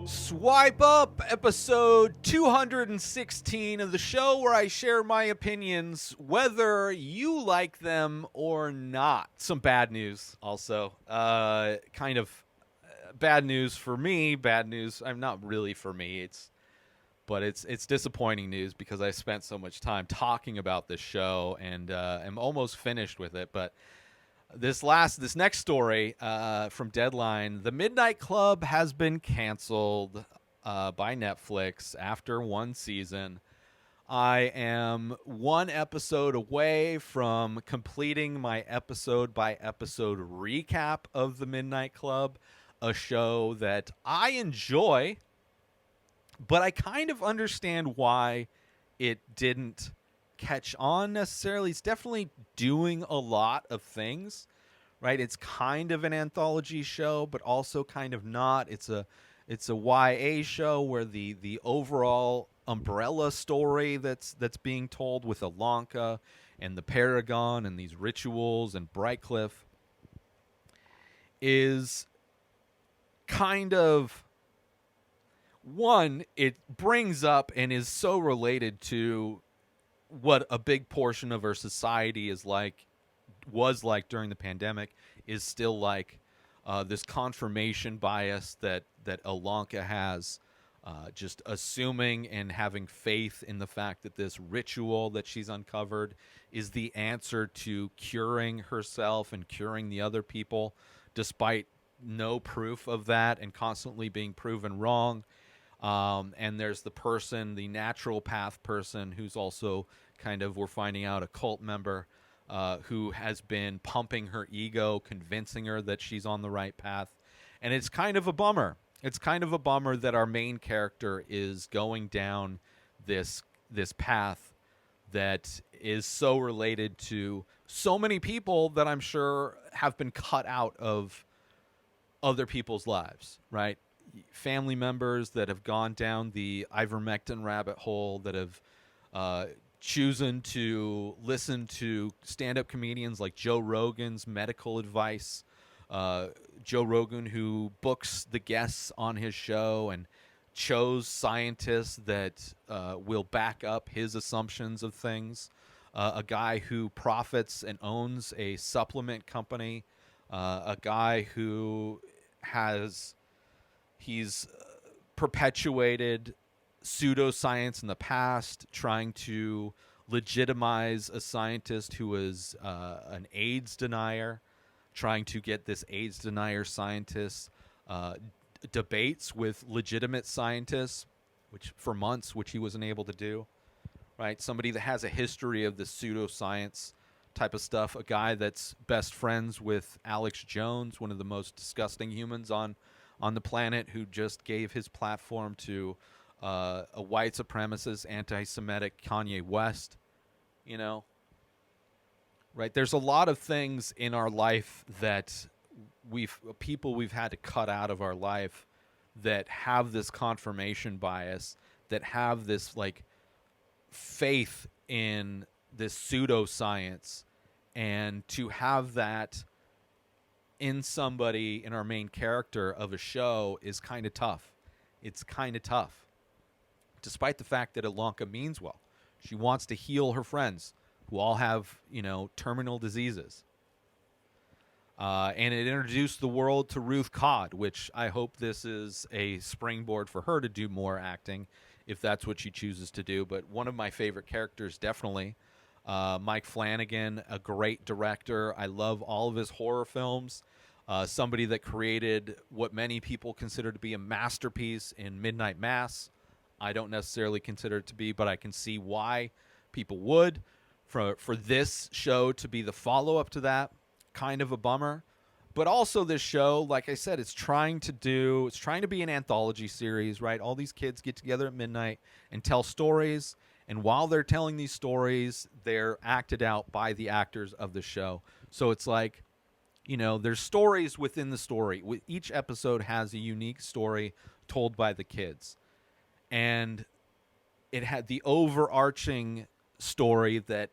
Swipe Up, episode 216 of the show where I share my opinions, whether you like them or not. Some bad news also. Kind of bad news for me. Bad news. I'm not really for me. It's disappointing news because I spent so much time talking about this show and am almost finished with it. But this next story from Deadline, The Midnight Club has been canceled by Netflix after one season. I am one episode away from completing my episode by episode recap of The Midnight Club, a show that I enjoy, but I kind of understand why it didn't catch on necessarily. It's definitely doing a lot of things, right? It's kind of an anthology show, but also kind of not. It's a YA show where the overall umbrella story that's being told with Alanka and the Paragon and these rituals and Brightcliff is kind of one, it brings up and is so related to what a big portion of our society was like during the pandemic, is still like this confirmation bias that Alanka has, just assuming and having faith in the fact that this ritual that she's uncovered is the answer to curing herself and curing the other people, despite no proof of that and constantly being proven wrong. And there's the natural path person who's also kind of, we're finding out, a cult member who has been pumping her ego, convincing her that she's on the right path. And it's kind of a bummer. It's kind of a bummer that our main character is going down this path that is so related to so many people that I'm sure have been cut out of other people's lives, right? Family members that have gone down the ivermectin rabbit hole, that have chosen to listen to stand-up comedians like Joe Rogan's medical advice. Joe Rogan, who books the guests on his show and chose scientists that will back up his assumptions of things. A guy who profits and owns a supplement company. A guy who he's perpetuated pseudoscience in the past, trying to legitimize a scientist who was an AIDS denier, trying to get this AIDS denier scientist debates with legitimate scientists, which he wasn't able to do, right? Somebody that has a history of this pseudoscience type of stuff, a guy that's best friends with Alex Jones, one of the most disgusting humans on the planet, who just gave his platform to a white supremacist, anti-Semitic Kanye West, right? There's a lot of things in our life that we've had to cut out of our life that have this confirmation bias, that have this like faith in this pseudoscience, and to have that in somebody, in our main character of a show, is kind of tough. It's kind of tough. Despite the fact that Alanka means well. She wants to heal her friends who all have, terminal diseases. And it introduced the world to Ruth Codd, which I hope this is a springboard for her to do more acting, if that's what she chooses to do. But one of my favorite characters, definitely. Mike Flanagan, a great director. I love all of his horror films. Somebody that created what many people consider to be a masterpiece in Midnight Mass. I don't necessarily consider it to be, but I can see why people would. For this show to be the follow-up to that, kind of a bummer. But also this show, like I said, it's trying to be an anthology series, right? All these kids get together at midnight and tell stories. And while they're telling these stories, they're acted out by the actors of the show. So it's like, there's stories within the story. Each episode has a unique story told by the kids. And it had the overarching story that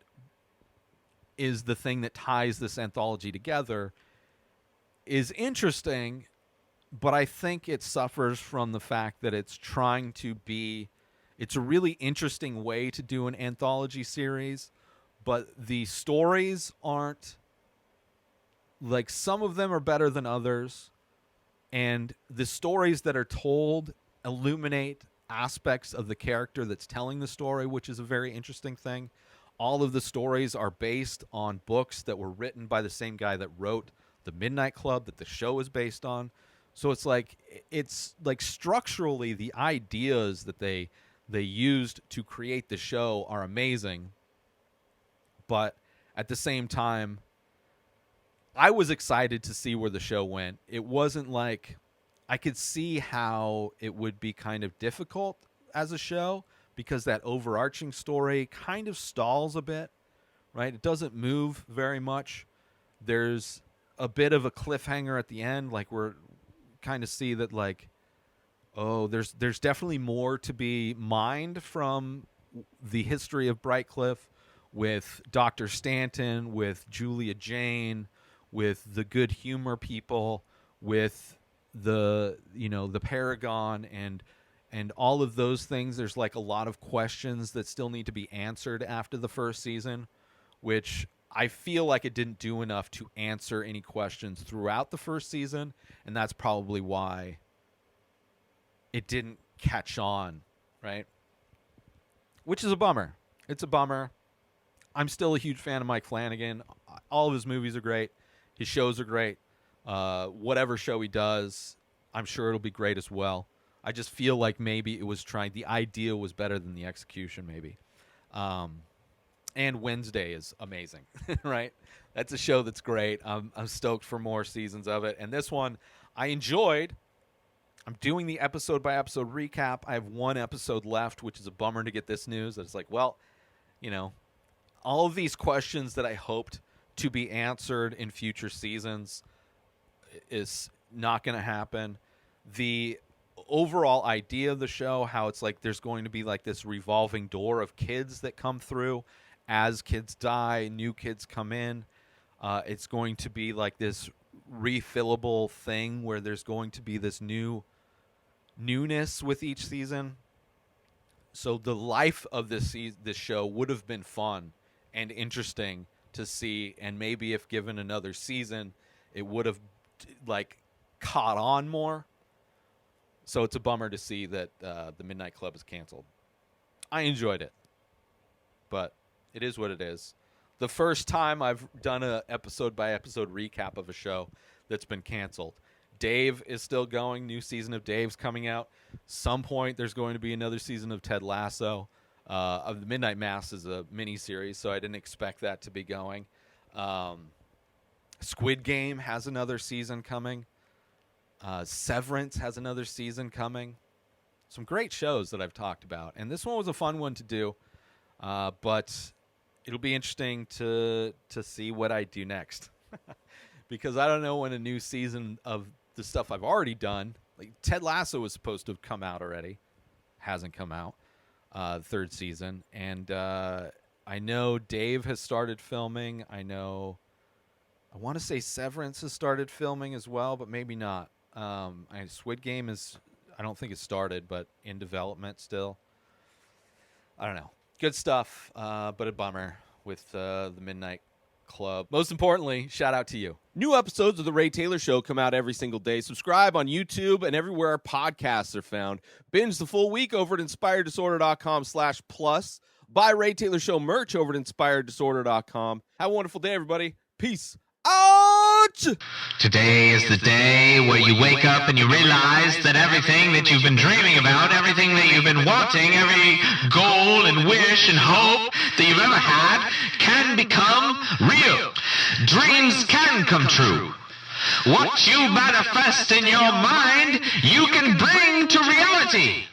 is the thing that ties this anthology together is interesting, but I think it suffers from the fact that it's trying to be. It's a really interesting way to do an anthology series, but the stories aren't, like, some of them are better than others, and the stories that are told illuminate aspects of the character that's telling the story, which is a very interesting thing. All of the stories are based on books that were written by the same guy that wrote The Midnight Club that the show is based on. So it's like structurally the ideas that they used to create the show are amazing. But at the same time, I was excited to see where the show went. It wasn't like, I could see how it would be kind of difficult as a show because that overarching story kind of stalls a bit, right? It doesn't move very much. There's a bit of a cliffhanger at the end, like we're kind of see that, like, oh, there's definitely more to be mined from the history of Brightcliff with Dr. Stanton, with Julia Jane, with the good humor people, with the Paragon and all of those things. There's like a lot of questions that still need to be answered after the first season, which I feel like it didn't do enough to answer any questions throughout the first season, and that's probably why it didn't catch on, right? Which is a bummer. It's a bummer. I'm still a huge fan of Mike Flanagan. All of his movies are great. His shows are great. Whatever show he does, I'm sure it'll be great as well. I just feel like maybe it was the idea was better than the execution, maybe. And Wednesday is amazing, right? That's a show that's great. I'm stoked for more seasons of it. And this one I enjoyed. I'm doing the episode-by-episode recap. I have one episode left, which is a bummer to get this news. It's like, well, all of these questions that I hoped to be answered in future seasons is not going to happen. The overall idea of the show, how it's like there's going to be like this revolving door of kids that come through. As kids die, new kids come in. It's going to be like this refillable thing where there's going to be this newness with each season. So the life of this show would have been fun and interesting to see, and maybe if given another season, it would have like caught on more. So it's a bummer to see that the Midnight Club is canceled. I enjoyed it, but it is what it is. The first time I've done a episode-by-episode recap of a show that's been canceled. Dave is still going. New season of Dave's coming out. Some point there's going to be another season of Ted Lasso. Of the Midnight Mass is a mini-series, so I didn't expect that to be going. Squid Game has another season coming. Severance has another season coming. Some great shows that I've talked about. And this one was a fun one to do. But it'll be interesting to see what I do next. Because I don't know when a new season of the stuff I've already done, like Ted Lasso was supposed to have come out already. Hasn't come out. Third season. And I know Dave has started filming. I want to say Severance has started filming as well, but maybe not. Squid Game I don't think it's started, but in development still. I don't know. Good stuff, but a bummer with the Midnight Club. Most importantly, shout out to you. New episodes of The Ray Taylor Show come out every single day. Subscribe on YouTube and everywhere our podcasts are found. Binge the full week over at inspireddisorder.com/plus. Buy Ray Taylor Show merch over at inspireddisorder.com. Have a wonderful day, everybody. Peace out! Today is the day where you wake up and you realize that everything that you've been dreaming about, everything that you've been wanting, every goal and wish and hope that you've ever had can become real. Dreams can come true. What you manifest in your mind, you can bring to reality.